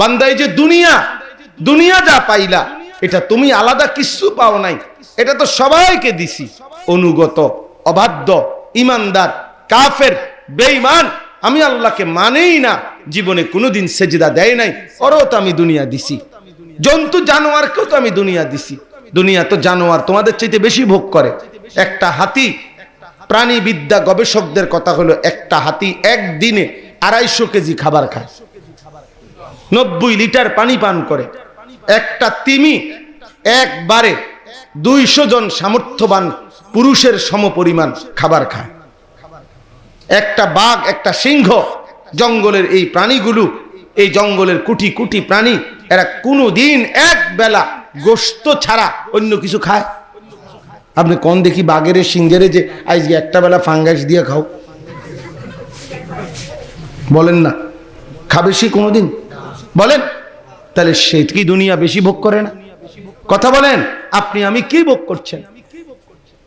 বান্দা এই যে দুনিয়া যা পাইলা, এটা তুমি আলাদা কিছু পাও নাই, এটা তো সবাইকে দিছি। অনুগত, অবাধ্য, ইমানদার, কাফের, বেঈমান, আমি আল্লাহকে মানেই না, জীবনে কোনোদিন সেজদা দেয় নাই, ওরও তো আমি দুনিয়া দিছি। জন্তু জানোয়ারকেও তো আমি দুনিয়া দিছি। দুনিয়া তো জানোয়ার তোমাদের চাইতে বেশি ভোগ করে। একটা হাতি, প্রাণীবিদ্যা গবেষকদের কথা হলো, একটা হাতি একদিনে 250 কেজি খাবার খায়, 90 লিটার পানি পান করে। একটা তিমি একবারে 200 জন সামর্থ্যবান পুরুষের সমপরিমাণ খাবার খায়। একটা বাঘ, একটা সিংহ, জঙ্গলের এই প্রাণীগুলো, এই জঙ্গলের কোটি কোটি প্রাণী, এরা কোনোদিন এক বেলা গোশত ছাড়া অন্য কিছু খায়? আপনি কোন দেখি বাঘের সিংহের যে আজকে একটা বেলা ফাঙ্গাস দিয়ে খাও, বলেন না? খাবে সে কোনোদিন? বলেন। তাহলে সে কি দুনিয়া বেশি ভোগ করে না? কথা বলেন। আপনি আমি কি ভোগ করছেন?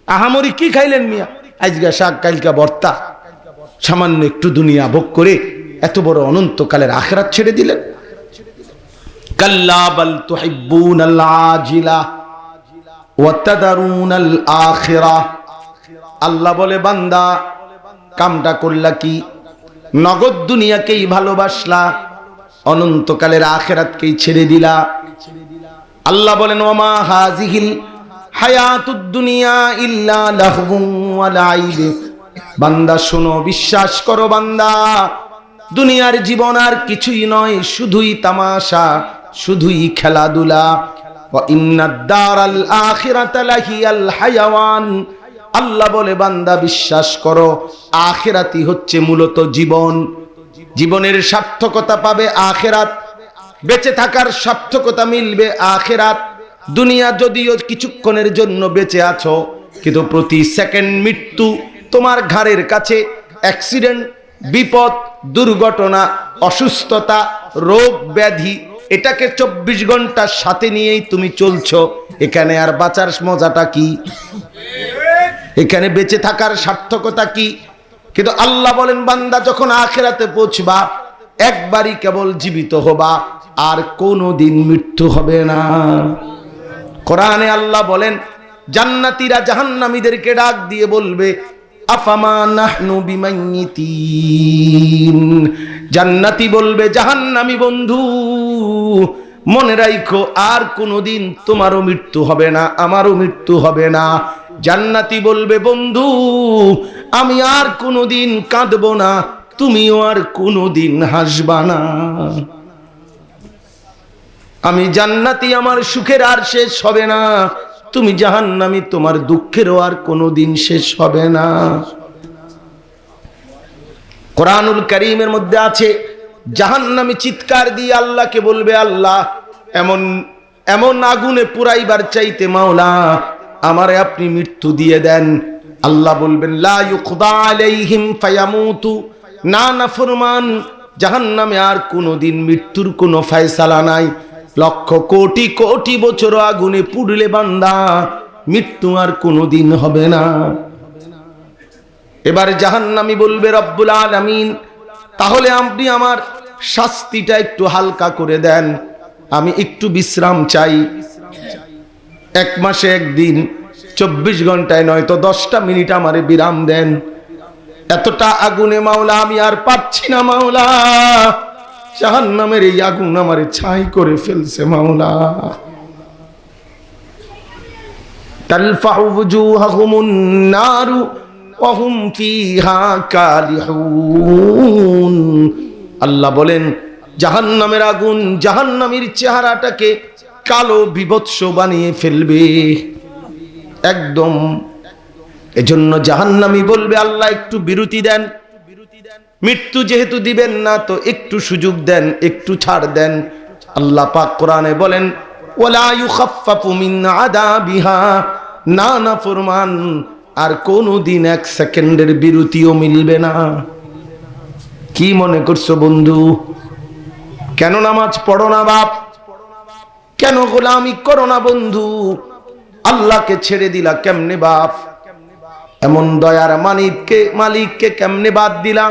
আহামরি কি খাইলেন মিয়া? আজকে শাক, কালকা ভর্তা, সামান্য একটু দুনিয়া ভোগ করে এত বড় অনন্তকালের আখিরাত ছেড়ে দিলেন। কাল্লা বাল তুহিব্বুনাল আজিলা ওয়া তাদারুনাল আখিরা। আল্লাহ বলে, বান্দা কামটা করলা কি? নগদ দুনিয়াকেই ভালোবাসলা, অনন্তকালের আখিরাতকেই ছেড়ে দিলা। আল্লাহ বলেন, ওমা হাযিহিল হায়াতুদ দুনিয়া ইল্লা লাহবুন ওয়া লাইব। বান্দা শোনো, বিশ্বাস করো বান্দা, দুনিয়ার জীবন আর কিছুই নয়, শুধুই তামাশা, শুধুই খেলাধুলা। ওয়া ইন্নাদ দারাল আখিরাতা লাহিয়াল হায়াওয়ান। আল্লাহ বলে, বান্দা বিশ্বাস করো, আখিরাতই হচ্ছে মূলত জীবন। জীবনের সার্থকতা পাবে আখিরাত, বেঁচে থাকার সার্থকতা মিলবে আখিরাত। দুনিয়া যদিও কিছুক্ষণের জন্য বেঁচে আছো, কিন্তু প্রতি সেকেন্ড মৃত্যু তোমার ঘাড়ের কাছে। অ্যাক্সিডেন্ট, বিপদ, দুর্ঘটনা, অসুস্থতা, রোগ ব্যাধি, এটাকে 24 ঘন্টার সাথে নিয়েই তুমি চলছো। এখানে আর বাঁচার মজাটা কি? এখানে বেঁচে থাকার সার্থকতা কি? কিন্তু আল্লাহ বলেন, বান্দা যখন আখিরাতে পৌঁছবা, একবারই কেবল জীবিত হবা, আর কোনোদিন মৃত্যু হবে না। কোরআনে আল্লাহ বলেন, জান্নাতীরা জাহান্নামীদেরকে ডাক দিয়ে বলবে, আফামা নাহনু বিমাইয়িতিন। জান্নাতি বলবে, জাহান্নামী বন্ধু মনে রাখো, আর কোনোদিন তোমারও মৃত্যু হবে না, আমারও মৃত্যু হবে না। জান্নাতি বলবে, বন্ধু আমি আর কোনোদিন কাঁদবো না, তুমিও আর কোনোদিন হাসবা না। আমি জান্নাতি, আমার সুখের আর শেষ হবে না। তুমি জাহান্নামী, তোমার দুঃখেরও আর কোনোদিন শেষ হবে না। কোরআনুল কারীমের মধ্যে আছে, জাহান্নামী চিৎকার দিয়ে আল্লাহকে বলবে, আল্লাহ এমন এমন আগুনে পুরাইবার চাইতে মাওলা আমারে আপনি মৃত্যু দিয়ে দেন। আল্লাহ বলবেন, লা ইউকদা আলাইহিম ফায়ামুতু। না নাফরমান, জাহান্নামে আর কোনোদিন মৃত্যুর কোনো ফয়সালা নাই। লক্ষ কোটি কোটি বছর আগুনে পুড়লে বান্দা, মৃত্যু আর কোনোদিন হবে না। এবার জাহান্নামী বলবে, রব্বুল আলামিন তাহলে আপনি আমার শাস্তিটা একটু হালকা করে দেন, আমি একটু বিশ্রাম চাই। 1 মাসে 1 দিন, 24 ঘন্টায় নয়তো 10টা মিনিট আমারে বিরাম দেন। এতটা আগুনে মাওলা আমি আর পারছি না মাওলা, জাহান্নামের এই আগুন আমারে ছাই করে ফেলছে মাওলা। তালফাউ ওয়ুজুহাহুমুন নারু ওয়া হুম ফিহা কালিহুন। আল্লাহ বলেন, জাহান্নামের আগুন জাহান্নামীর চেহারাটাকে কালো বিভৎস বানিয়ে ফেলবে একদম। এজন্য জাহান্নামী বলবে, আল্লাহ একটু বিরতি দেন, মৃত্যু যেহেতু দিবেন না তো একটু সুযোগ দেন, একটু ছাড় দেন। আল্লাহ পাক কোরআনে বলেন, ওয়ালা ইউখাফফাফু মিন আযাবিহা। না নাফরমান, আর কোনদিন 1 সেকেন্ডের বিরতিও মিলবে না। কি মনে করছো বন্ধু? কেন নামাজ পড়ো না বাপ? কেন গোলামি করো না বন্ধু? আল্লাহকে ছেড়ে দিলা কেমনে বাপ? এমন দয়ার মালিককে কেমনে বাদ দিলা?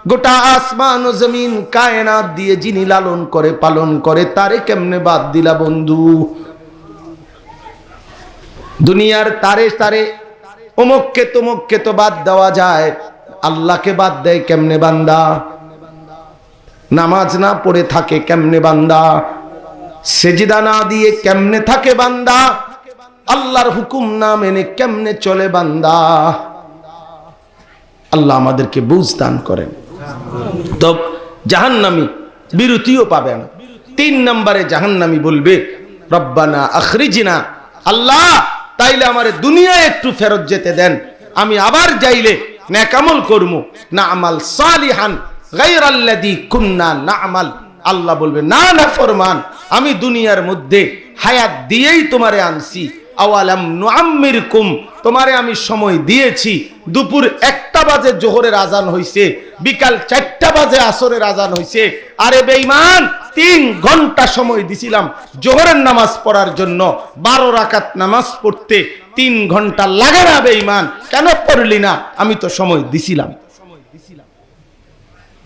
গোটা আসমান ও জমিন কায়নাত দিয়ে যিনি লালন করে পালন করে তারে কেমনে বাদ দিলা বন্ধু? দুনিয়ার তারে তারে অমুককে তমুককে তো বাদ দেওয়া যায়, আল্লাহকে বাদ দেয় কেমনে বান্দা? নামাজ না পড়ে থাকে কেমনে বান্দা? সেজদা না দিয়ে কেমনে থাকে বান্দা? আল্লাহর হুকুম না মেনে কেমনে চলে বান্দা? আল্লাহ আমাদেরকে বুঝ দান করেন। তো জাহান্নামী বিরতিও পাবে না। 3 নম্বরে জাহান্নামী বলবে রব্বানা আখরিজনা, আল্লাহ তাইলে আমারে দুনিয়ায় একটু ফেরত যেতে দেন, আমি আবার যাইলে নেকামল করবো, না আমাল সালিহান গায়রাল্লাযী কুন্না না'মাল। আল্লাহ বলবে না না ফরমান, আমি দুনিয়ার মধ্যে হায়াত দিয়েই তোমারে আনছি। আওয়ালাম নুআম্মিরকুম, তোমারে আমি সময় দিয়েছি। দুপুর 1টা বাজে জোহরের আজান হইছে, বিকাল 4টা বাজে আসরের আজান হইছে। আরে বেঈমান, 3 ঘন্টা সময় দিছিলাম জোহরের নামাজ পড়ার জন্য। 12 রাকাত নামাজ পড়তে 3 ঘন্টা লাগে না বেঈমান? কেন পড়লি না? আমি তো সময় দিছিলাম।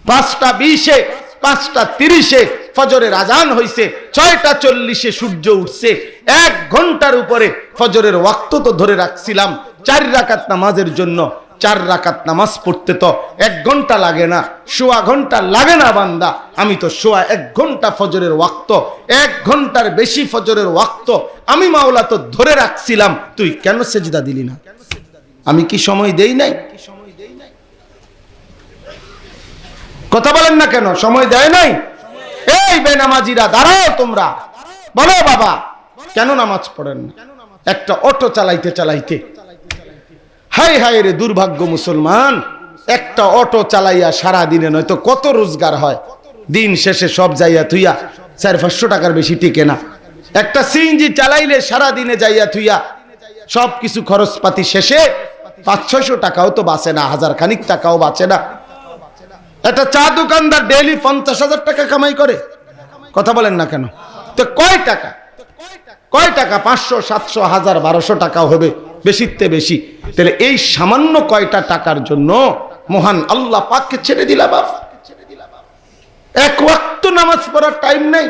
5টা 20-এ 5টা 30-এ ফজরের আজান হইছে, 6টা 40-এ সূর্য উঠছে। 1 ঘন্টার উপরে ফজরের ওয়াক্ত তো ধরে রাখছিলাম 4 রাকাত নামাজের জন্য। 4 রাকাত নামাজ পড়তে তো 1 ঘন্টা লাগে না, সোয়া ঘন্টা লাগে না বান্দা? আমি তো সোয়া 1 ঘন্টা ফজরের ওয়াক্ত, 1 ঘন্টার বেশি ফজরের ওয়াক্ত আমি মাওলা তো ধরে রাখছিলাম। তুই কেন সেজদা দিলি না? আমি কি সময় দেই নাই? কথা বলেন না কেন? সময় দেয় নাই? এই বেনামাজিরা দাঁড়াও, তোমরা বলো বাবা কেন নামাজ পড়েন না? একটা অটো চালাইতে চালাইতে, হায় হায় রে দুর্ভাগ্য মুসলমান, একটা অটো চালাইয়া সারা দিনে নয়তো কত রোজগার হয়, দিন শেষে সব যাইয়া থুইয়া 400-500 টাকার বেশি টিকে না। একটা সিএনজি চালাইলে সারা দিনে যাইয়া থুইয়া সব কিছু খরচপাতি শেষে 500-600 টাকাও তো বাঁচে না, 1000 খানিক টাকাও বাঁচে না। একটা চা দোকানদার ডেইলি 50,000 টাকা কামাই করে। কথা বলেন না কেন? তো কয় টাকা 500, 700, 1000, 1200 টাকাও হবে বেশিতে বেশি। তাহলে এই সামান্য কয়টা টাকার জন্য মহান আল্লাহ পাককে ছেড়ে দিলা বাপ? 1 ওয়াক্ত নামাজ পড়ার টাইম নাই।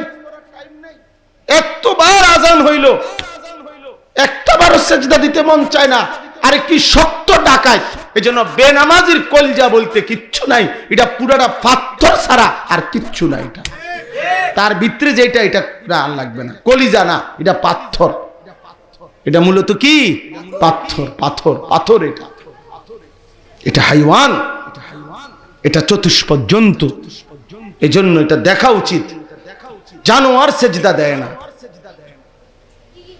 এতবার আজান হইল, একটা বারো সেজদা দিতে মন চায় না। আরে কি শক্ত ডাকাত! এজন্য বেনামাজির কলজা বলতে কিচ্ছু নাই, এটা পুরাটা পাথর ছাড়া আর কিচ্ছু নাই। এটা তার ভিতরে যেটা, এটা আর লাগবে না, কলিজা না, এটা পাথর। এটা মূলত কি? পাথর, পাথর, পাথর। এটা হাইওয়ান, এটা চতুষ্পদ জন্তু। এজন্য এটা দেখা উচিত। জানোয়ার সেজদা দেয় না,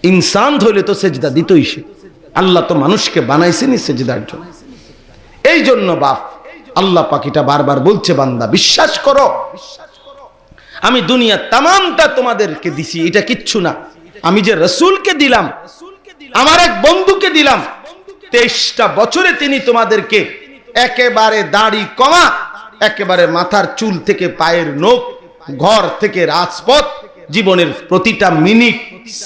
ইনসান হইলে তো সেজদা দিতই সে। আল্লাহ তো মানুষকে বানাইছেনি সেজদার জন্য। এই জন্য বাপ আল্লাহ পাকিটা বারবার বলছে, বান্দা বিশ্বাস করো, আমি দুনিয়া তামামটা তোমাদেরকে দিছি, এটা কিচ্ছু না। আমি যে রসুলকে দিলাম, আমার এক বন্ধুকে দিলাম, 23টা বছরে তিনি তোমাদেরকে একেবারে দাড়ি কমা, একেবারে মাথার চুল থেকে পায়ের নখ, ঘর থেকে রাজপথ, জীবনের প্রতিটা মিনিট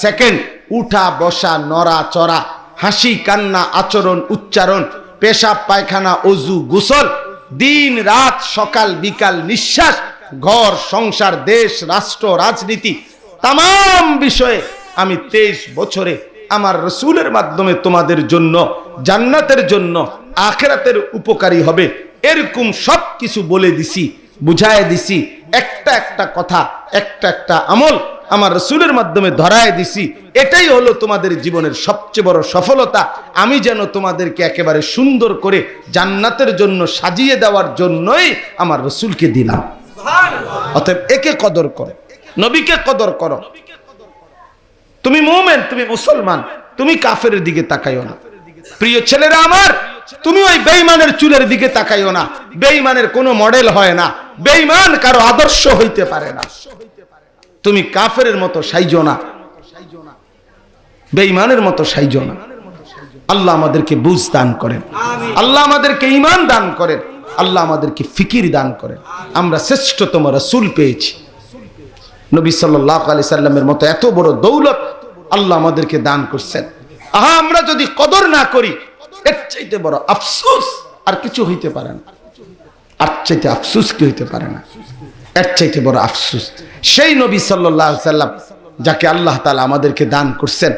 সেকেন্ড, উঠা বসা নড়া চড়া, হাসি কান্না আচরণ উচ্চারণ, পেশাব পায়খানা অজু গোসল, দিন রাত সকাল বিকাল নিঃশ্বাস, ঘর সংসার দেশ রাষ্ট্র রাজনীতি, তাম বিষয়ে আমি 23 বছরে আমার রসুলের মাধ্যমে তোমাদের জন্য জান্নাতের জন্য আখিরাতের উপকারী হবে এরকম সব কিছু বলে দিছি, বুঝায় দিছি। একটা একটা কথা, একটা একটা আমল আমার রসুলের মাধ্যমে ধরায় দিছি। এটাই হলো তোমাদের জীবনের সবচেয়ে বড় সফলতা। আমি যেন তোমাদেরকে একেবারে সুন্দর করে জান্নাতের জন্য সাজিয়ে দেওয়ার জন্যই আমার রসুলকে দিলাম। অতএব একে কদর করো, নবীকে কদর করো। তুমি মুমিন, তুমি মুসলমান, তুমি কাফেরের দিকে তাকাইও না। প্রিয় ছেলেরা আমার, তুমি ওই বেঈমানের চুলের দিকে তাকাইও না। বেঈমানের কোনো মডেল হয় না, বেঈমান কারো আদর্শ হইতে পারে না। তুমি কাফেরের মতো সাইজো না, বেঈমানের মতো সাইজো না। আল্লাহ আমাদেরকে বুঝ দান করেন, আল্লাহ আমাদেরকে ঈমান দান করেন, আল্লাহ আমাদেরকে ফিকির দান করেন। আমরা শ্রেষ্ঠতম রাসূল পেয়েছি, নবী সাল্লাল্লাহু আলাইহি সাল্লামের মতো এত বড় দৌলত আল্লাহ আমাদেরকে দান করছেন। আহা, আমরা যদি কদর না করি, এর চাইতে বড় আফসোস আর কিছু হইতে পারে না। আর চাইতে আফসুস কি হইতে পারে না? এর চাইতে বড় আফসুস সেই নবী সাল্লাল্লাহু আলাইহি সাল্লাম যাকে আল্লাহ তাআলা আমাদেরকে দান করছেন।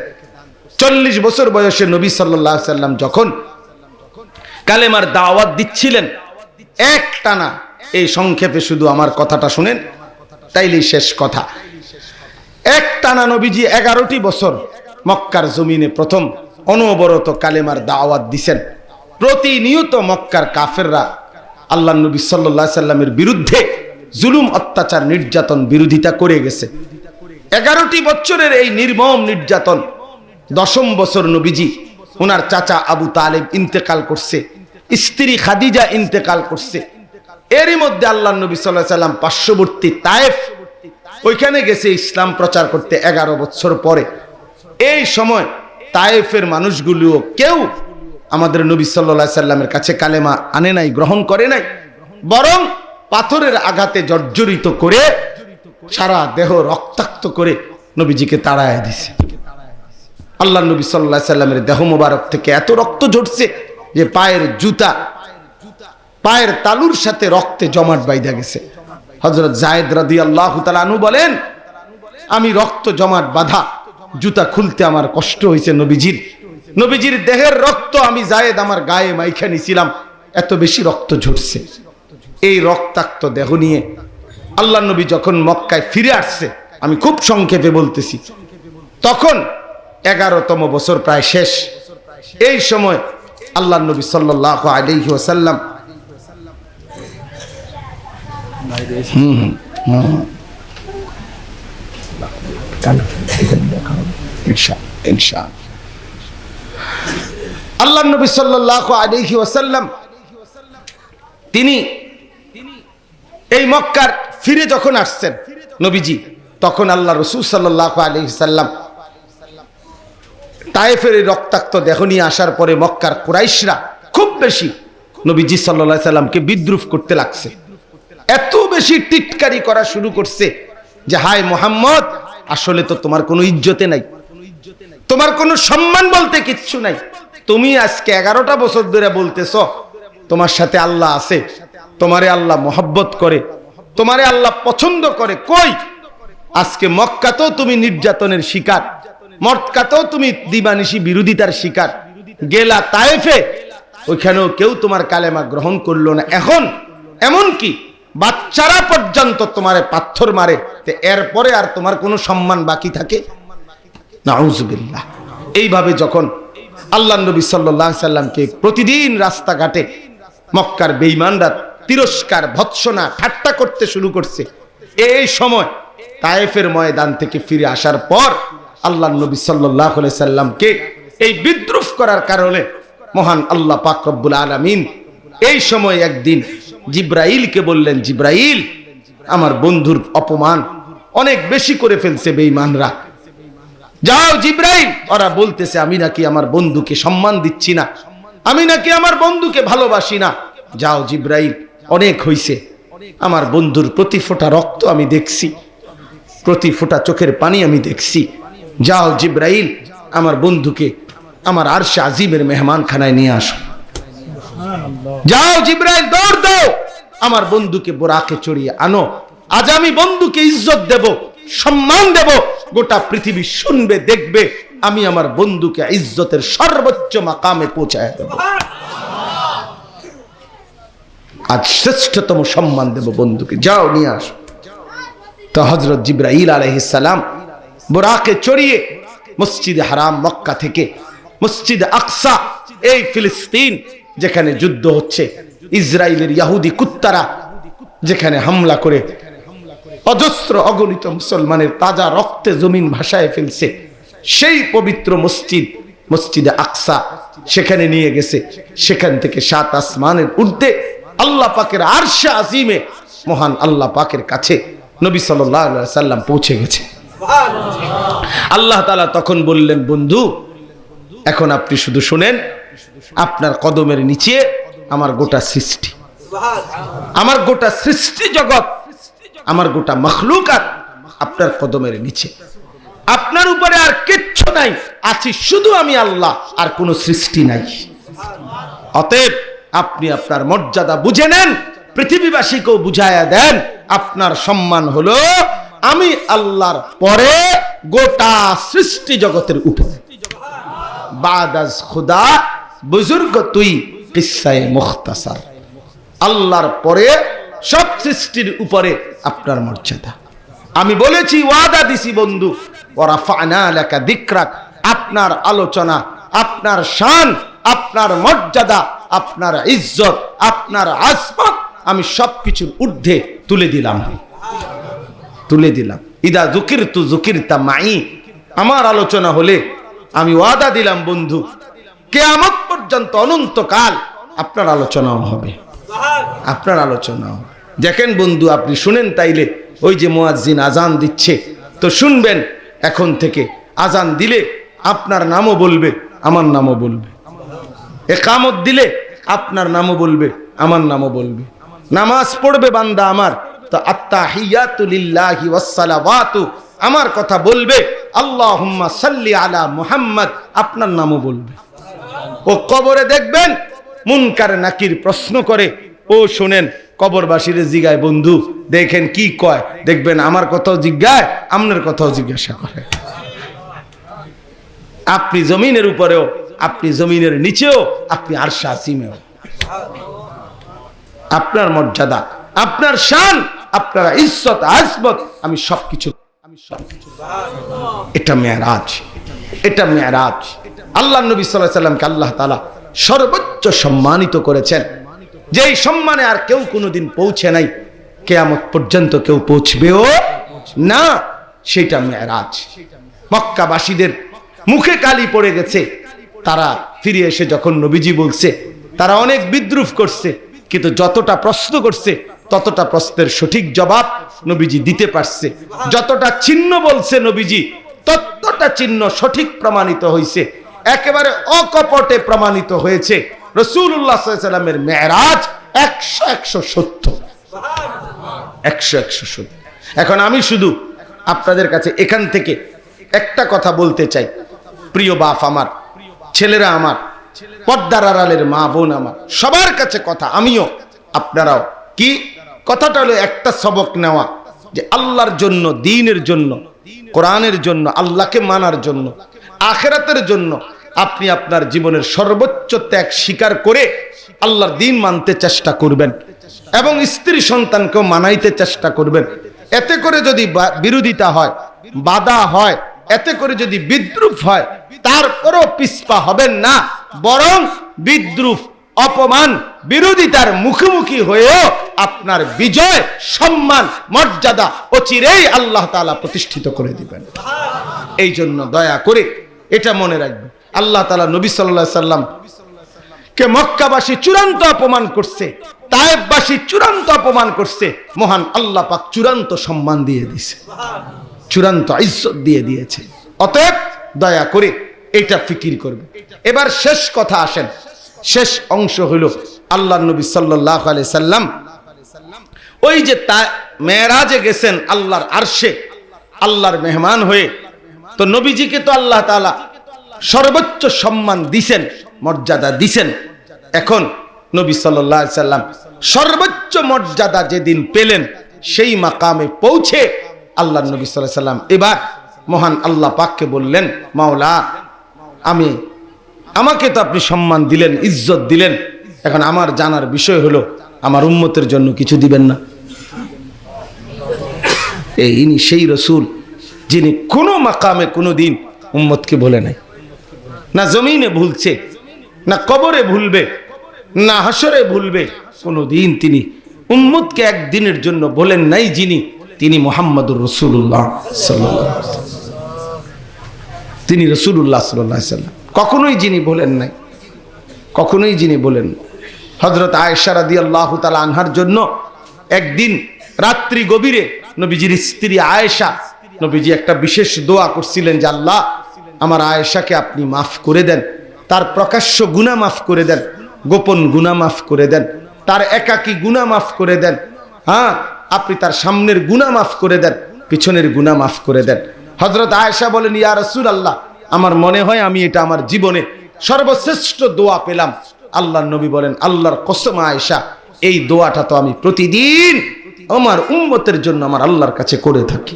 40 বছর বয়সে নবী সাল্লাল্লাহু আলাইহি সাল্লাম যখন কালেমার দাওয়াত দিচ্ছিলেন একটানা, এই সংক্ষেপে শুধু আমার কথাটা শুনেন তাইলেই শেষ কথা। একটানা নবীজি 11টি বছর মক্কার জমিনে প্রথম অনবরত কালেমার দাওয়াত দিছেন। প্রতিনিয়ত মক্কার কাফেররা আল্লাহ নবী সাল্লাল্লাহু আলাইহি সাল্লামের বিরুদ্ধে জুলুম, অত্যাচার, নির্যাতন বিরোধিতা করে গেছে। 11টি বছরের এই নির্মম নির্যাতন 10ম বছর নবীজি ওনার চাচা আবু তালেব ইন্তেকাল করছে, স্ত্রী খাদিজা ইন্তেকাল করছে। এরই মধ্যে আল্লাহ নবী সাল্লাল্লাহু আলাইহি সাল্লাম পার্শ্ববর্তী তায়েফ ওইখানে গেছে ইসলাম প্রচার করতে 11 বছর পরে। এই সময় তায়েফের মানুষগুলোও কেউ আমাদের নবী সাল্লাল্লাহু আলাইহি সাল্লামের কাছে কালেমা আনে নাই, গ্রহণ করে নাই, বরং পাথরের আঘাতে জর্জরিত করে সারা দেহ রক্তাক্ত করে নবীজিকে তাড়ায় দিছে। আল্লাহ নবী সাল্লাল্লাহু আলাইহি সাল্লামের দেহ মোবারক থেকে এত রক্ত ঝরছে যে পায়ের জুতা পায়ের তালুর সাথে রক্তে জমাট বাইধা গেছে। হযরত যায়েদ রাদিয়াল্লাহু তাআলা আনহু বলেন, আমি রক্ত জমাট বাঁধা জুতা খুলতে আমার কষ্ট হয়েছে। নবীজির দেহের রক্ত আমি যায়েদ আমার গায়ে মাইখা নিছিলাম, এত বেশি রক্ত ঝরছে। এই রক্তাক্ত দেহ নিয়ে আল্লাহ নবী যখন মক্কায় ফিরে আসছে, আমি খুব সংক্ষেপে বলতেছি, তখন 11তম বছর প্রায় শেষ। এই সময় আল্লাহ নবী সাল্লাল্লাহু আলাইহি ওয়াসাল্লাম আল্লাহ নবী সাল্লাল্লাহু আলাইহি ওয়াসাল্লাম তিনি এই মক্কার ফিরে যখন আসছেন নবীজি, তখন আল্লাহ রাসূল সাল্লাল্লাহু আলাইহি সাল্লাম তায়েফের এই রক্তাক্ত দেহ নিয়ে আসার পরে মক্কার কুরাইশরা খুব বেশি নবীজি সাল্লাল্লাহু আলাইহি সাল্লামকে বিদ্রুপ করতে লাগছে। এত বেশি টিটকারি করা শুরু করছে যে হায় মুহাম্মদ, আসলে তো তোমার কোনো ইজ্জতে নাই, তোমার কোনো সম্মান বলতে কিচ্ছু নাই। তুমি আজকে 11টা বছর ধরে বলতেছ তোমার সাথে আল্লাহ আছে, তোমারে আল্লাহ মহব্বত করে, তোমারে আল্লাহ পছন্দ করে। কই, আজকে মক্কাতেও তুমি নির্যাতনের শিকার, মক্কাতেও তুমি দিবানিশি বিরোধিতার শিকার, গেলা তায়েফে, ওইখানেও কেউ তোমার কালেমা গ্রহণ করলো না। এখন এমনকি বাচ্চারা পর্যন্ত তোমারে পাথর মারে, এরপরে আর তোমার কোনো সম্মান বাকি থাকে? নাউজুবিল্লাহ। এইভাবে যখন আল্লাহ নবী সাল্লাল্লাহু আলাইহি সাল্লামকে প্রতিদিন রাস্তাঘাটে মক্কার বেঈমানরা তিরস্কার, ভৎসনা, ঠাট্টা করতে শুরু করছে, এই সময় তায়েফের ময়দান থেকে ফিরে আসার পর আল্লাহ নবী সাল্লাল্লাহু আলাইহি সাল্লামকে এই বিদ্রুপ করার কারণে মহান আল্লাহ পাক রব্বুল আলামিন এই সময় একদিন জিব্রাইলকে বললেন, জিব্রাইল, আমার বন্ধুর অপমান অনেক বেশি করে ফেলছে বেঈমানরা, যাও জিব্রাইল, ওরা বলতেছে আমি নাকি আমার বন্ধুকে সম্মান দিচ্ছি না, আমি নাকি আমার বন্ধুকে ভালোবাসি না। যাও জিব্রাইল, অনেক হইছে, আমার বন্ধুর প্রতি ফোঁটা রক্ত আমি দেখছি, প্রতি ফোঁটা চোখের পানি আমি দেখছি। যাও জিব্রাইল, আমার বন্ধুকে আমার আরশে আজিমের মেহমানখানায় নিয়ে আসো। যাও জিব্রাইল, দৌড় দাও, আমার বন্ধুকে বোরাকে চড়িয়ে আনো। আজ আমি বন্ধুকে ইজ্জত দেব, সম্মান দেব, গোটা পৃথিবী শুনবে, দেখবে আমি আমার বন্ধুকে ইজ্জতের সর্বোচ্চ মাকামে পৌঁছায় দেব। আজ শ্রেষ্ঠতম সম্মান দেব বন্ধুকে, যাও নিয়ে আসো। তো হযরত জিব্রাইল আলাইহিস সালাম বোরাকে চড়িয়ে মসজিদে হারাম মক্কা থেকে মসজিদ আকসা, এই ফিলিস্তিন যেখানে যুদ্ধ হচ্ছে, ইসরায়েলের ইহুদি কুত্তারা যেখানে হামলা করে অজস্র অগণিত মুসলমানের তাজা রক্তে জমিন ভাসায় ফেলছে, সেই পবিত্র মসজিদে আকসা সেখানে নিয়ে গেছে। সেখান থেকে 7 আসমানের ঊর্ধ্বে আল্লাহ পাকের আরশে আজিমে মহান আল্লাহ পাকের কাছে নবী সাল্লাল্লাহু আলাইহি সাল্লাম পৌঁছে গেছে। আল্লাহ তাআলা তখন বললেন, বন্ধু, এখন আপনি শুধু শুনেন, আপনার কদমের নিচে আমার গোটা সৃষ্টি, আমার গোটা সৃষ্টি জগৎ, আমার গোটা মখলুকাত আপনার কদমের নিচে, আপনার উপরে আর কিচ্ছু নাই, আছি শুধু আমি আল্লাহ, আর কোনো সৃষ্টি নাই। অতএব আপনি আপনার মর্যাদা বুঝে নেন, পৃথিবীবাসীকেও বুঝায়া দেন আপনার সম্মান হলো আমি আল্লাহর পরে গোটা সৃষ্টি জগতের উপরে। বাদাজ খুদা বুজুর্গ তুই কিসায়ে মুখতাসার, আল্লাহর পরে সব সৃষ্টির উপরে আপনার মর্যাদা। আমি বলেছি, ওয়াদা দিছি বন্ধু, ওয়ারাফা'না লাকা যিকরাক, আপনার আলোচনা, আপনার শান, আপনার মর্যাদা, আপনার ইজ্জত, আপনার আজমত আমি সবকিছুর ঊর্ধ্বে তুলে দিলাম। ইদা যুকিরতু যুকিরতা মাই, আমার আলোচনা হলে আমি ওয়াদা দিলাম বন্ধু, কিয়ামত পর্যন্ত অনন্তকাল আপনার আলোচনাও হবে, আপনার আলোচনাও। দেখেন বন্ধু, আপনি শুনেন তাইলে, ওই যে মুয়াজ্জিন আজান দিচ্ছে তো শুনবেন, এখন থেকে আজান দিলে আপনার নামও বলবে, আমার নামও বলবে। ইকামত দিলে আপনার নামও বলবে, আমার নামও বলবে। নামাজ পড়বে বান্দা আমার, তো আত্তাহিয়াতু লিল্লাহি ওয়াস সালাওয়াতু, আমার কথা বলবে, আল্লাহুম্মা সাল্লি আলা মুহাম্মদ, আপনার নামও বলবে। ও কবরে দেখবেন মুনকার নাকির প্রশ্ন করে, ও শুনেন, কবরবাসীরে জিগায়, বন্ধু দেখেন কি কয়, দেখবেন আমার কথাও জিজ্ঞায়, আপনার কথাও জিজ্ঞাসা করে। আপনি জমিনের উপরেও, আপনি জমিনের নিচেও, আপনি আরশে আসিমেও, আপনার মর্যাদা, আপনার শান, আপনার ইজ্জত আজমত আমি সবকিছু। এটা মেরাজ, এটা মেরাজ। আল্লাহ নবী সাল্লাল্লাহু আলাইহি সাল্লামকে আল্লাহ তাআলা সর্বোচ্চ সম্মানিত করেছেন, যেই সম্মানে আর কেউ কোনোদিন পৌঁছে নাই, কিয়ামত পর্যন্ত কেউ পৌঁছবেও না, সেটা মেরাজ। মক্কাবাসীদের মুখে কালি পড়ে গেছে, তারা ফিরে এসে যখন নবীজি বলছে, তারা অনেক বিদ্রুপ করছে, কিন্তু যতটা প্রশ্ন করছে ততটা প্রশ্নের সঠিক জবাব নবীজি দিতে পারছে। যতটা চিহ্ন বলছে নবীজি, ততটা চিহ্ন সঠিক প্রমাণিত হয়েছে, একেবারে অকপটে প্রমাণিত হয়েছে। রাসূলুল্লাহ সাল্লাল্লাহু আলাইহি ওয়াসাল্লামের মেরাজ 100 সত্য, 100 সত্য। এখন আমি শুধু আপনাদের কাছে এখান থেকে একটা কথা বলতে চাই, প্রিয় বাপ আমার, ছেলেরা আমার, পর্দার আড়ালের মা বোন আমার, সবার কাছে কথা, আমিও আপনারাও, কি কথাটা হলো একটা সবক নেওয়া, যে আল্লাহর জন্য, দ্বীনের জন্য, কোরআনের জন্য, আল্লাহকে মানার জন্য, আখিরাতের জন্য আপনি আপনার জীবনের সর্বোচ্চ ত্যাগ স্বীকার করে আল্লাহর দ্বীন মানতে চেষ্টা করবেন এবং স্ত্রী সন্তানকেও মানাইতে চেষ্টা করবেন। এতে করে যদি বিরোধিতা হয়, বাধা হয়, এতে করে যদি বিদ্রুপ হয়, তারপরও পিছপা হবেন না, বরং বিদ্রুপ, অপমান, বিরোধিতার মুখোমুখি হয়েও আপনার বিজয়, সম্মান, মর্যাদা অচিরেই আল্লাহ তাআলা প্রতিষ্ঠিত করে দিবেন। এই জন্য দয়া করে এটা মনে রাখবেন, আল্লাহ তাআলা নবী সাল্লাল্লাহু আলাইহি সাল্লাম কে মক্কাবাসী চূড়ান্ত অপমান করছে, তায়েফবাসী চূড়ান্ত অপমান করছে, মহান আল্লাহ পাক চূড়ান্ত সম্মান দিয়ে দিয়েছে, চূড়ান্ত ইজ্জত দিয়ে দিয়েছে। অতএব দয়া করে এটা ফিকির করবে। এবার শেষ কথা আসেন, শেষ অংশ হলো আল্লাহর নবী সাল্লাল্লাহু আলাইহি সাল্লাম ওই যে মেরাজে গেছেন আল্লাহর আরশে, আল্লাহর মেহমান হয়ে। তো নবীজিকে তো আল্লাহ তাআলা সর্বোচ্চ সম্মান দিছেন, মর্যাদা দিছেন। এখন নবী সাল্লাল্লাহু আলাইহি সাল্লাম সর্বোচ্চ মর্যাদা যেদিন পেলেন, সেই মাকামে পৌঁছে আল্লাহর নবী সাল্লাল্লাহু আলাইহি সাল্লাম এবার মহান আল্লাহ পাককে বললেন, মাওলা, আমাকে তো আপনি সম্মান দিলেন, ইজ্জত দিলেন, এখন আমার জানার বিষয় হলো আমার উম্মতের জন্য কিছু দিবেন না? ইনি সেই রসুল যিনি কোনো মাকামে কোনো দিন উম্মতকে বলে নাই, না জমিনে ভুলছে, না কবরে ভুলবে, না হাসরে ভুলবে, কোনো দিন তিনি উম্মতকে একদিনের জন্য বলেন নাই, যিনি তিনি মুহাম্মদুর রাসূলুল্লাহ সাল্লাল্লাহু আলাইহি ওয়াসাল্লাম। তিনি রাসূলুল্লাহ সাল্লাল্লাহু আলাইহি ওয়াসাল্লাম কখনোই যিনি বলেন নাই, কখনোই যিনি বলেন। হযরত আয়েশা রাদিয়াল্লাহু তাআলা আনহার জন্য একদিন রাত্রি গভীরে নবীজির স্ত্রী আয়েশা, নবীজি একটা বিশেষ দোয়া করছিলেন যে আল্লাহ, আমার আয়েশাকে আপনি মাফ করে দেন, তার প্রকাশ্য গুনাহ মাফ করে দেন, গোপন গুনাহ মাফ করে দেন, তার একাকী গুনাহ মাফ করে দেন, হ্যাঁ আপনি তার সামনের গুনাহ মাফ করে দেন, পিছনের গুনাহ মাফ করে দেন। হযরত আয়েশা বলেন, ইয়া রাসূলুল্লাহ, আমার মনে হয় আমি এটা আমার জীবনে সর্বশ্রেষ্ঠ দোয়া পেলাম। আল্লাহর নবী বলেন, আল্লাহর কসম আয়েশা, এই দোয়াটা তো আমি প্রতিদিন আমার উম্মতের জন্য আমার আল্লাহর কাছে করে থাকি।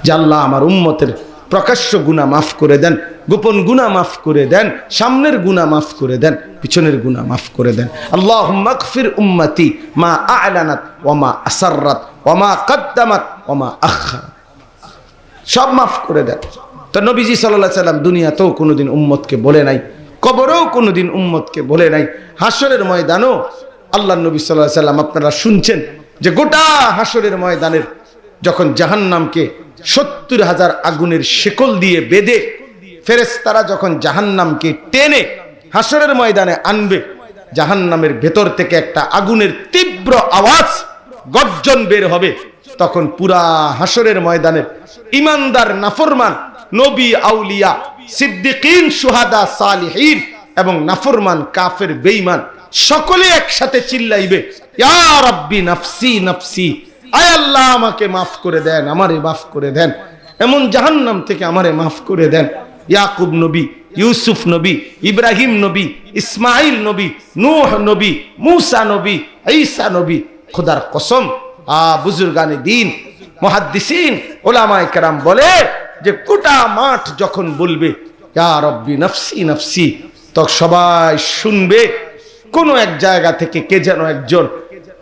যে আল্লাহ আমার উম্মতের প্রকাশ্য গুনাহ মাফ করে দেন, গোপন গুনাহ মাফ করে দেন, সামনের গুনাহ মাফ করে দেন, পিছনের গুনাহ মাফ করে দেন। আল্লাহুম্মা গফির উম্মতি মা আ'লানাত ওয়া মা আসাররাত ওয়া মা কদ্দামাত ওয়া মা আখারাত, সব মাফ করে দেন। তো নবীজি সাল্লাল্লাহু আলাইহি সাল্লাম দুনিয়াতেও কোনোদিন উম্মতকে বলে নাই, কবরেও কোনোদিন উম্মতকে বলে নাই, হাসরের ময়দানও আল্লাহর নবী সাল্লাল্লাহু আলাইহি সাল্লাম আপনারা শুনছেন যে গোটা হাসরের ময়দানের যখন জাহান্নামকে ৭০,০০০ আগুনের শেকল দিয়ে বেঁধে ফেরেশতারা যখন জাহান্নামকে টেনে হাসরের ময়দানে আনবে, জাহান্নামের ভেতর থেকে একটা আগুনের তীব্র আওয়াজ গর্জন বের হবে। তখন পুরা হাসরের ময়দানের ইমানদার নাফরমান নবী আউলিয়া সিদ্দিকিন শুহাদা সালিহিন এবং নাফরমান কাফের বেঈমান সকলে একসাথে চিল্লাইবে, ইয়া রাব্বি নাফসি নাফসি, আয় আল্লাহ আমাকে মাফ করে দেন, আমারে মাফ করে দেন, এমন জাহান্নাম থেকে আমারে মাফ করে দেন। ইয়াকুব নবী, ইউসুফ নবী, ইব্রাহিম নবী, ইসমাইল নবী, নূহ নবী, মূসা নবী, ঈসা নবী, খোদার কসম বুজুর্গানে দ্বীন মুহাদ্দিসিন উলামায়ে কেরাম বলে যে গোটা মাঠ যখন বলবে ইয়া রাব্বি নাফসি নাফসি, তো সবাই শুনবে কোন এক জায়গা থেকে কে যেন একজন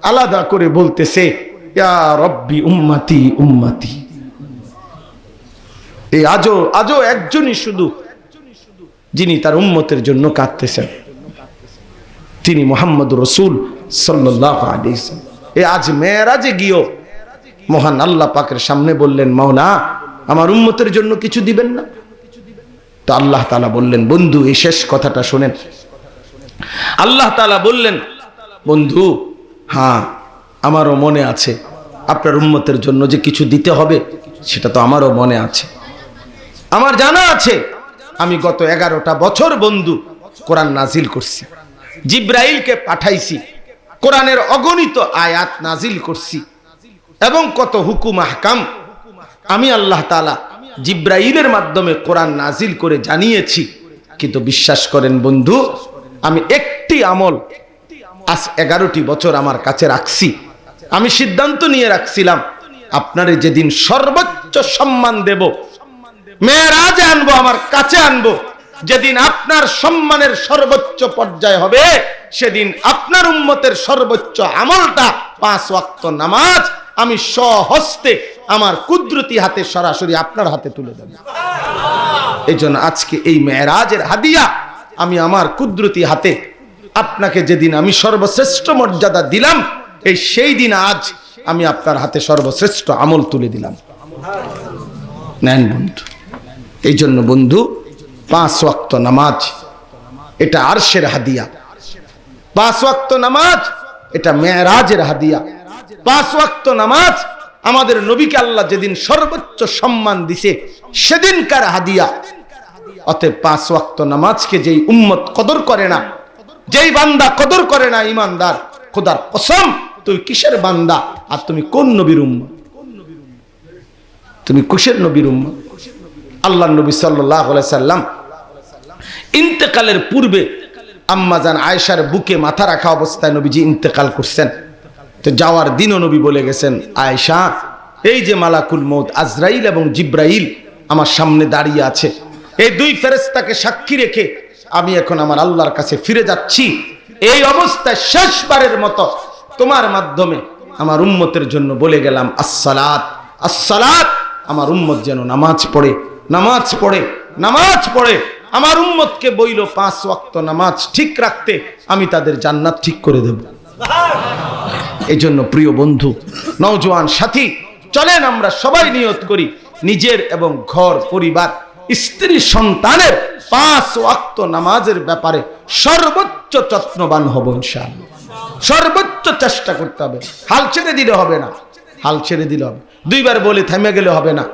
আলাদা করে বলতেছে ইয়া রাব্বি উম্মতি উম্মতি। এই আজও একজনই শুধু যিনি তার উম্মতের জন্য কাঁদতেছেন, তিনি মুহাম্মদুর রাসূল সাল্লাল্লাহু আলাইহি ওয়াসাল্লাম। এই আজ মেরাজে গিয়েও মহান আল্লাহ পাকের সামনে বললেন, মাওলা আমার উম্মতের জন্য কিছু দিবেন না? তো আল্লাহ তাআলা বললেন, বন্ধু এই শেষ কথাটা শুনেন। আল্লাহ তাআলা বললেন, বন্ধু হ্যাঁ আমারও মনে আছে আপনার উম্মতের জন্য যে কিছু দিতে হবে, সেটা তো আমারও মনে আছে, আমার জানা আছে। আমি গত 11টা বছর বন্ধু কোরআন নাজিল করছি, জিব্রাইলকে পাঠাইছি, কোরআনের অগণিত আয়াত নাজিল করছি এবং কত হুকুম আহকাম আমি আল্লাহ তাআলা জিব্রাইলের মাধ্যমে কোরআন নাজিল করে জানিয়েছি। কিন্তু বিশ্বাস করেন বন্ধু, আমি একটি আমল আজ 11টি বছর আমার কাছে রাখছি। আমি সিদ্ধান্ত নিয়ে রাখছিলাম আপনারে যেদিন সর্বোচ্চ সম্মান দেব, মেরাজে আনবো, আমার কাছে আনবো, যেদিন আপনার সম্মানের সর্বোচ্চ পর্যায় হবে, সেদিন আপনার উম্মতের সর্বোচ্চ আমলটা 5 ওয়াক্ত নামাজ আমি স্বহস্তে আমার কুদরতি হাতে সরাসরি আপনার হাতে তুলে দেব। এই জন্য আজকে এই মেরাজের হাদিয়া আমি আমার কুদরতি হাতে আপনাকে যেদিন আমি সর্বশ্রেষ্ঠ মর্যাদা দিলাম, এই সেই দিন আজ আমি আপনার হাতে সর্বশ্রেষ্ঠ আমল তুলে দিলাম। নেন বন্ধু। এই জন্য বন্ধু 5 ওয়াক্ত নামাজ এটা আরশের হাদিয়া, 5 ওয়াক্ত নামাজ এটা মেরাজের হাদিয়া, 5 ওয়াক্ত নামাজ আমাদের নবীকে আল্লাহ যেদিন সর্বোচ্চ সম্মান দিছে সেদিনকার হাদিয়া। অতএব 5 ওয়াক্ত নামাজকে যেই উম্মত কদর করে না, যেই বান্দা কদর করে না, ইমানদার খোদার কসম তুই কিসের বান্দা আর তুমি কোন নবীর উম্মত? তুমি কিসের নবীর উম্মত? আল্লাহর নবী সাল্লাল্লাহু আলাইহি সাল্লাম ইন্তেকালের পূর্বে আম্মাজান আয়েশার বুকে মাথা রাখা অবস্থায় নবীজি ইন্তেকাল করছেন। তো যাওয়ার দিনও নবী বলে গেছেন, আয়েশা এই যে মালাকুল মউত আজরাইল এবং জিব্রাইল আমার সামনে দাঁড়িয়ে আছে, এই দুই ফেরেশতাকে সাক্ষী রেখে আমি এখন আমার আল্লাহর কাছে ফিরে যাচ্ছি। এই অবস্থায় শেষবারের মতো তোমার মাধ্যমে আমার উম্মতের জন্য বলে গেলাম আসসালাত আসসালাত। আমার উম্মত যেন নামাজ পড়ে, নামাজ পড়ে, নামাজ পড়ে। আমার উম্মতকে বইল 5 ওয়াক্ত নামাজ ঠিক রাখতে, আমি তাদের জান্নাত ঠিক করে দেব। এই জন্য প্রিয় বন্ধু, নওজোয়ান সাথী, চলেন আমরা সবাই নিয়ত করি নিজের এবং ঘর পরিবার স্ত্রী সন্তানের 5 ওয়াক্ত নামাজের ব্যাপারে সর্বোচ্চ যত্নবান হব ইনশাআল্লাহ। সর্বোচ্চ চেষ্টা করতে হবে, হাল ছেড়ে দিলে হবে না, হাল ছেড়ে দিলে হবে। 2 বার বলে থেমে গেলে হবে না,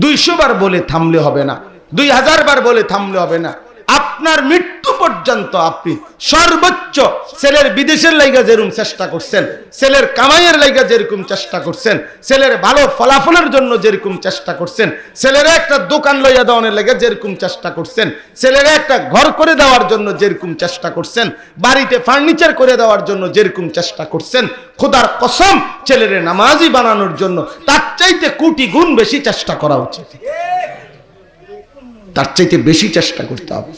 200 বার বলে থামলে হবে না, 2000 বার বলে থামলে হবে না। আপনার মৃত্যু পর্যন্ত পর্যন্ত আপনি সর্বোচ্চ ছেলের বিদেশের লাইগা যেরকম চেষ্টা করছেন, ছেলের কামাইয়ের লাইগা যেরকম চেষ্টা করছেন, ছেলের ভালো ফলাফলের জন্য যেরকম চেষ্টা করছেন, ছেলের একটা দোকান লইয়া দেওয়ার লাইগা যেরকম চেষ্টা করছেন, ছেলের একটা ঘর করে দেওয়ার জন্য যেরকম চেষ্টা করছেন, বাড়িতে ফার্নিচার করে দেওয়ার জন্য যেরকম চেষ্টা করছেন, খোদার কসম ছেলের নামাজি বানানোর জন্য তার চাইতে কোটি গুণ বেশি চেষ্টা করা উচিত, তার চাইতে বেশি চেষ্টা করতে হবে।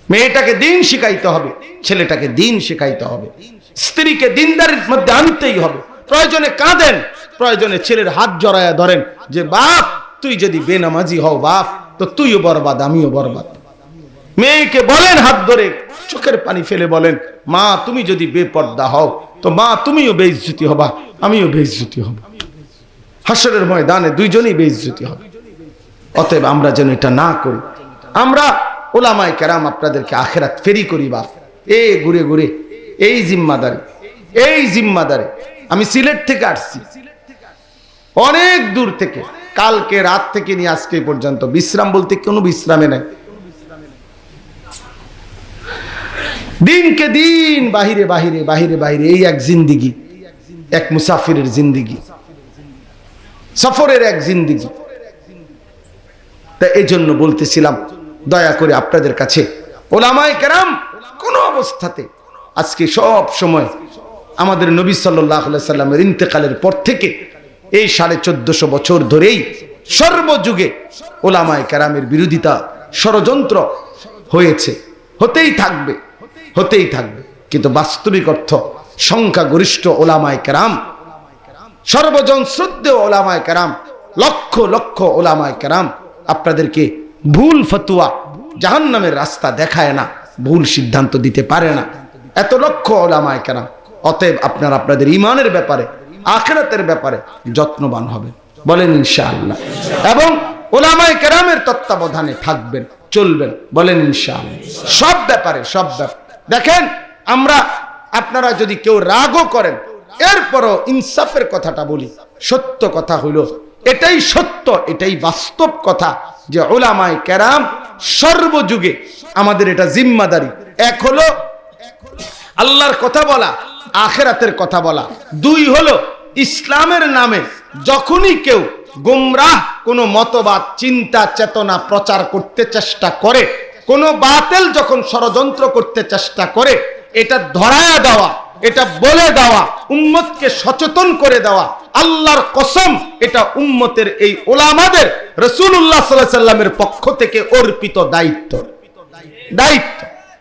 মেয়েটাকে দিন শিখাইতে হবে, ছেলেটাকে দিন শিখাইতে হবে, স্ত্রীকে দিনদারির মধ্যে আনতেই হবে। প্রয়োজনে কাঁদেন, প্রয়োজনে ছেলের হাত জড়ায়া ধরেন যে বাপ তুই যদি বেনামাজি হও বাপ তো তুইও বরবাদ আমিও বরবাদ। মেয়েকে বলেন হাত ধরে চোখের পানি ফেলে বলেন মা তুমি যদি বেপর্দা হও তো মা তুমিও বেইজ্জতি হবা আমিও বেইজ্জতি হব, হাসরের ময়দানে দুইজনেই বেইজ্জতি হবে। অতএব আমরা যেন এটা না করি। আমরা ওলামায়ে কেরাম আপনাদেরকে আখিরাত ফেরি করি বাপ, ঘুরে ঘুরে এই জিম্মাদারি। আমি সিলেট থেকে আসছি, অনেক দূর থেকে, কালকে রাত থেকে নিয়ে আজকে পর্যন্ত বিশ্রাম বলতে কোনো বিশ্রামে নাই। দিনকে দিন বাহিরে বাহিরে বাহিরে বাহিরে, এই এক জিন্দিগি, এক মুসাফিরের জিন্দিগি, সফরের এক জিন্দিগি। তা এই জন্য বলতেছিলাম দয়া করে আপনাদের কাছে ওলামায়ে কেরাম কোন অবস্থাতে, আজকে সব সময় আমাদের নবী সাল্লাল্লাহু আলাইহি সাল্লামের ইন্তেকালের পর থেকে এই 1450 বছর ধরেই সর্বযুগে ওলামায়ে কেরামের বিরোধিতা ষড়যন্ত্র হয়েছে, হতেই থাকবে। কিন্তু বাস্তবিক অর্থ সংখ্যাগরিষ্ঠ ওলামায়ে কেরাম, সর্বজন শ্রদ্ধেয় ওলামায়ে কেরাম, লক্ষ লক্ষ ওলামায়ে কেরাম আপনাদেরকে ভুল ফতোয়া, জাহান্নামের রাস্তা দেখায় না, ভুল সিদ্ধান্ত দিতে পারে না, এত লক্ষ ওলামায়ে কেরাম। অতএব আপনারা আপনাদের ঈমানের ব্যাপারে, আখিরাতের ব্যাপারে যত্নবান হবেন, বলেন ইনশাআল্লাহ, এবং ওলামায়ে কেরামের তত্ত্বাবধানে থাকবেন, চলবেন, বলেন ইনশাআল্লাহ। সব ব্যাপারে দেখেন, আপনারা যদি কেউ রাগও করেন, এরপরও ইনসাফের কথাটা বলি, সত্য কথা হইল এটাই সত্য, এটাই বাস্তব কথা যে উলামায়ে কেরাম সর্বযুগে আমাদের এটা জিম্মাদারি। এক হলো আল্লাহর কথা বলা, আখিরাতের কথা বলা। দুই হলো ইসলামের নামে যখনই কেউ গুমরাহ কোনো মতবাদ, চিন্তা, চেতনা প্রচার করতে চেষ্টা করে, কোনো বাতিল যখন ষড়যন্ত্র করতে চেষ্টা করে, এটা ধরায়া দেওয়া, এটা বলে দেওয়া, উম্মতকে সচেতন করে দেওয়া। আল্লাহর কসম এটা উম্মতের এই ওলামাদের রাসূলুল্লাহ সাল্লাল্লাহু আলাইহি সাল্লামের পক্ষ থেকে অর্পিত দায়িত্ব।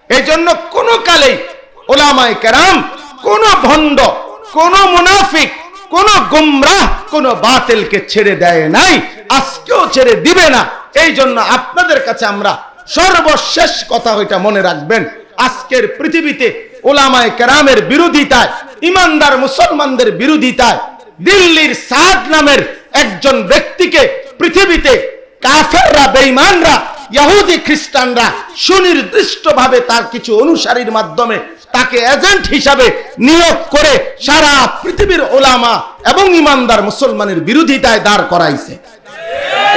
এই জন্য কোন কালেই ওলামায়ে কেরাম কোন ভণ্ড, কোন মুনাফিক, কোন গুমরাহ, কোন বাতিলকে ছেড়ে দেয় নাই, আজকেও ছেড়ে দিবে না। এই জন্য আপনাদের কাছে আমরা সর্বশেষ কথা ওইটা মনে রাখবেন, আজকের পৃথিবীতে ওলামায়ে কেরামের বিরোধিতায়, ইমানদার মুসলমানদের বিরোধিতায় দিল্লির সাদ নামের একজন ব্যক্তিকে পৃথিবীতে কাফেররা, বেঈমানরা, ইহুদি খ্রিস্টানরা সুনির্দিষ্টভাবে তার কিছু অনুসারীর মাধ্যমে তাকে এজেন্ট হিসাবে নিয়োগ করে সারা পৃথিবীর ওলামা এবং ইমানদার মুসলমানের বিরোধিতায় দাঁড় করাইছে।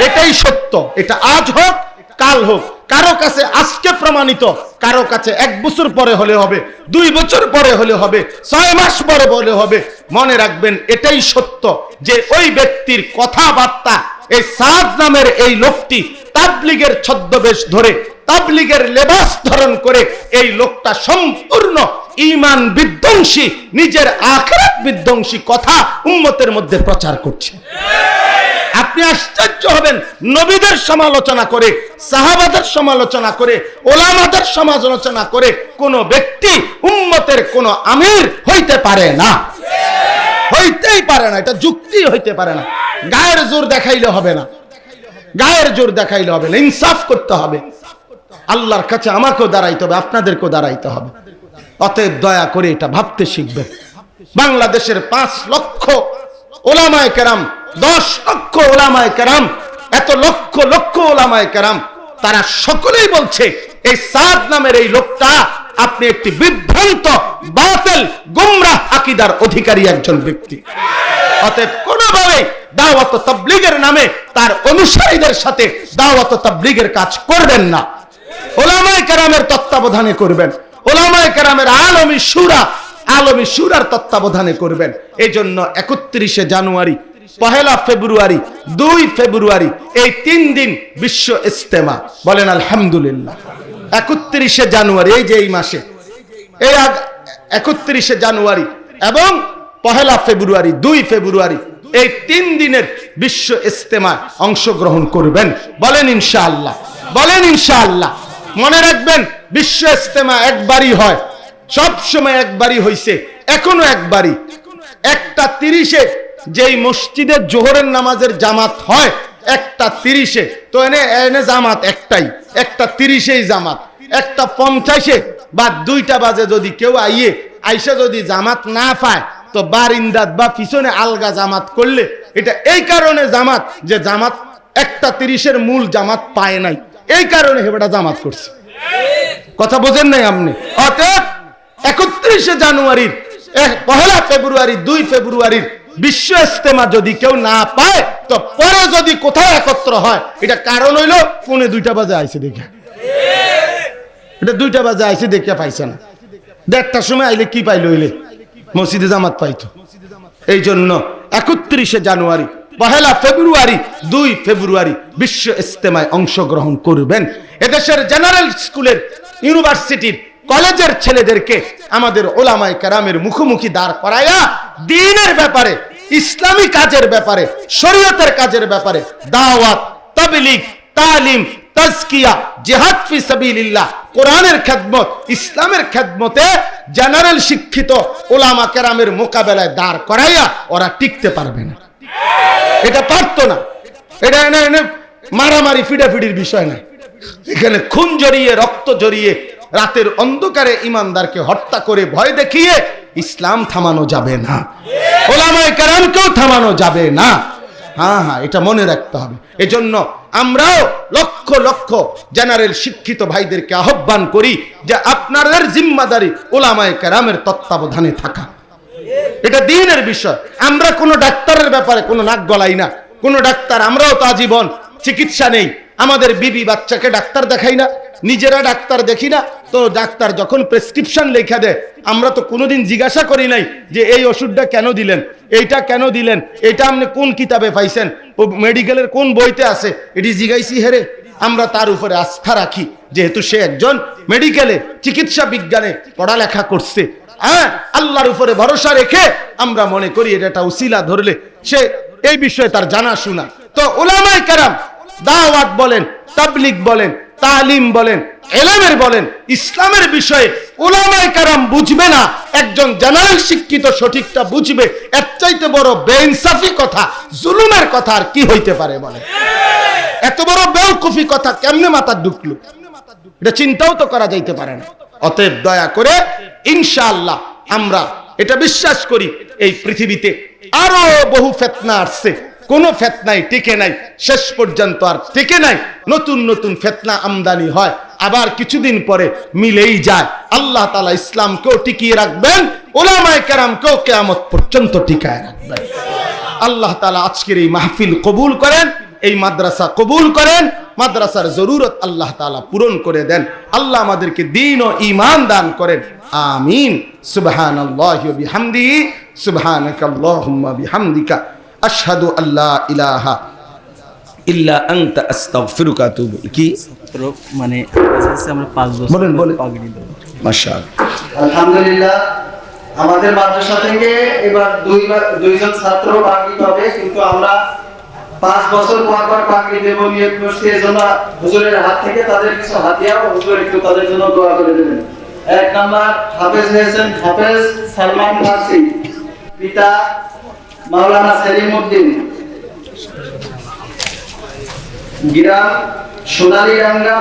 এটাই সত্য। এটা আজ হোক কাল হোক, কারো কাছে আজকে প্রমাণিত, কারো কাছে 1 বছর পরে হলে হবে, 2 বছর পরে হলে হবে, 6 মাস পরে বলে হবে। মনে রাখবেন এটাই সত্য যে ওই ব্যক্তির কথাবার্তা, এই সাদ নামের এই লোকটি তাবলীগের ছদ্মবেশ ধরে, তাবলীগের লেবাস ধারণ করে এই লোকটা সম্পূর্ণ ঈমান বিধ্বংসী, নিজের আখিরাত বিধ্বংসী কথা উম্মতের মধ্যে প্রচার করছে। আপনি আশ্চর্য হবেন, নবীদের সমালোচনা করে, সাহাবাদের সমালোচনা করে, ওলামাদের সমালোচনা করে কোন ব্যক্তি উম্মতের কোন আমির হইতে পারে না, হইতেই পারে না। এটা যুক্তি হইতে পারে না। গায়ের জোর দেখাইলে হবে না, গায়ের জোর দেখাইলে হবে না, ইনসাফ করতে হবে। আল্লাহর কাছে আমাকেও দাঁড়াইতে হবে, আপনাদেরকেও দাঁড়াইতে হবে। অতএব দয়া করে এটা ভাবতে শিখবেন। বাংলাদেশের 5 লক্ষ ওলামায়ে কেরাম, 10 লক্ষ ওলামায়ে কেরাম, এত লক্ষ লক্ষ ওলামায়ে কেরাম, তারা সকলেই বলছে এই সাদ নামের এই লোকটা আপনি একটি বিভ্রান্ত, বাতিল, গুমরাহ আকীদার অধিকারী একজন ব্যক্তি। অতএব কোনোভাবে দাওয়াত ও তাবলীগের নামে তার অনুসারীদের সাথে দাওয়াত ও তাবলীগের কাজ করবেন না। ওলামায়ে কেরামের তত্ত্বাবধানে করবেন, ওলামায়ে কেরামের আলমী শুরার তত্ত্বাবধানে করবেন। এই জন্য 31শে জানুয়ারি, 1 ফেব্রুয়ারি, 2 ফেব্রুয়ারি এই 3 দিন বিশ্ব ইজতেমা। বলেন আলহামদুলিল্লাহ। 31শে জানুয়ারি, এই যে এই মাসে, এই 31শে জানুয়ারি এবং 1 ফেব্রুয়ারি, 2 ফেব্রুয়ারি এই 3 দিনের বিশ্ব ইজতেমা অংশগ্রহণ করবেন। বলেন ইনশাআল্লাহ, বলেন ইনশাআল্লাহ। মনে রাখবেন, বিশ্ব ইজতেমা একবারই হয়, সব সময় একবারই হইছে, এখনো একবারই। 1:30-এ যেই মসজিদে জোহরের নামাজের জামাত হয় 1:30-এ, তো এনে জামাত একটাই, 1:30-এই জামাত। 1:50-এ বা 2টা বাজে যদি কেউ আইসা যদি জামাত না পায়, তো বারিন্দাত বা পিছনে আলগা জামাত করলে এটা এই কারণে জামাত, যে জামাত 1:30-এর মূল জামাত পায় নাই, এই কারণে হেবেটা জামাত করছে। কথা বোঝেন নাই আপনি? অতএব 31শে জানুয়ারির, 1 ফেব্রুয়ারি, 2 ফেব্রুয়ারির বিশ্ব ইজতেমা যদি কেউ না পায়, তো পরে যদি কোথায় একত্র হয়, এটা কারণ হইল 2:45 বাজে আইছে দেখে, এটা 2টা বাজে আইছে দেখে পাইছে না। 1:30টার সময় আইলে কি পাইল? হইলে মসজিদে জামাত পাইতো। এই জন্য 31শে জানুয়ারি, 1 ফেব্রুয়ারি, 2 ফেব্রুয়ারি বিশ্ব ইজতেমায় অংশগ্রহণ করবেন। এদেশের জেনারেল স্কুলের, ইউনিভার্সিটির, কলেজের ছেলেদেরকে আমাদের ওলামায়ে কেরামের মুখোমুখি দাঁড় করায়া দ্বীনের ব্যাপারে, ইসলামী কাজের ব্যাপারে, শরীয়তের কাজের ব্যাপারে দাওয়াত, তাবলীগ, তালিম, তাজকিয়া, জিহাদ ফি সাবিলিল্লাহ, কোরআনের খেদমত, ইসলামের খেদমতে জেনারেল শিক্ষিত ওলামা কেরামের মোকাবেলায় দাঁড় করাইয়া ওরা টিকতে পারবে না। এটা পারতো না। এটা এনে মারামারি ফিডাফিডির বিষয় না। এখানে খুন জড়িয়ে, রক্ত জড়িয়ে, রাতের অন্ধকারে ইমানদারকে হত্যা করে ভয় দেখিয়ে ইসলাম থামানো যাবে না, ওলামায়ে কেরামকেও থামানো যাবে না। হ্যাঁ, এটা মনে রাখতে হবে। এজন্য আমরাও লক্ষ লক্ষ জেনারেল শিক্ষিত ভাইদেরকে আহ্বান করি যে আপনাদের জিম্মাদারি ওলামায়ে কেরামের তত্ত্বাবধানে থাকা, এটা দ্বীনের বিষয়। আমরা কোনো ডাক্তারের ব্যাপারে কোনো নাক গলাই না। কোনো ডাক্তার, আমরাও তো আজীবন চিকিৎসা নেই, আমাদের বিবি বাচ্চাকে ডাক্তার দেখাই না, নিজেরা ডাক্তার দেখি না। তো ডাক্তার যখন প্রেসক্রিপশন লেখা দেয়, আমরা তো কোনোদিন জিজ্ঞাসা করি নাই যে এই ওষুধটা কেন দিলেন, এইটা কেন দিলেন, এটা আপনি কোন কিতাবে পাইছেন, ও মেডিকেলের কোন বইতে আছে, এটি জিজ্ঞাসি হেরে। আমরা তার উপরে আস্থা রাখি, যেহেতু সে একজন মেডিকেলে, চিকিৎসা বিজ্ঞানে পড়ালেখা করছে। হ্যাঁ, আল্লাহর উপরে ভরসা রেখে আমরা মনে করি এটা উসিলা ধরলে সে এই বিষয়ে তার জানাশোনা। তো ওলামায়ে কেরাম দাওয়াত বলেন, তাবলীগ বলেন, তালিম বলেন, ইলমের বলেন, ইসলামের বিষয়ে ওলামায়ে কেরাম বুঝবে না, একজন জেনারেল শিক্ষিত সঠিকটা বুঝবে। এর চাইতে বড় বেইনসাফি কথা, জুলুমের কথা আর কি হইতে পারে? বলে এত বড় বেওকুফি কথা কেমনে মাথা ঢুকলো? এটা চিন্তাও তো করা যাইতে পারে না। অতএব দয়া করে ইনশাআল্লাহ আমরা এটা বিশ্বাস করি, এই পৃথিবীতে আরো বহু ফিতনা আসছে, কোন ফিতনাই টিকে নাই, শেষ পর্যন্ত আর টিকে নাই। নতুন নতুন ফিতনা আমদানি হয়, আবার কিছুদিন পরে মিলেই যায়। আল্লাহ তাআলা ইসলামকেও টিকিয়ে রাখবেন, ওলামায়ে কেরামকেও কিয়ামত পর্যন্ত টিকায় রাখবেন। আল্লাহ তাআলা আজকের এই মাহফিল কবুল করেন, এই মাদ্রাসা কবুল করেন, মাদ্রাসার জরুরত আল্লাহ তাআলা পূরণ করে দেন। আল্লাহ আমাদেরকে দ্বীন ও ঈমান দান করেন। আমিন। সুবহানাল্লাহি ওয়া বিহামদিহি, সুবহানাকাল্লাহুম্মা বিহামদিকা, আশহাদু আল্লা ইলাহা ইল্লা আনতা আস্তাগফিরুকা ওয়া আতুবু ইলাইক। কি মানে আমরা 5 বছর বলেন পাগড়ি দেব। মাশাআল্লাহ, আলহামদুলিল্লাহ। আমাদের মাদ্রাসা থেকে এবার দুইজন ছাত্র পাগড়ি পাবে, কিন্তু আমরা 5 বছর পর পর পাগড়ি দেব নিয়োগ করছি। এজন্য হুজুরের হাত থেকে তাদের কিছু হাতিয়া ও হুজুর একটু তাদের জন্য দোয়া করে দেবেন। 1 নাম্বার হাফেজ হয়েছেন হাফেজ সালমান ফারসি, পিতা মাওলানা সেলিমউদ্দিন, গ্রাম সোনালীরাঙ্গা।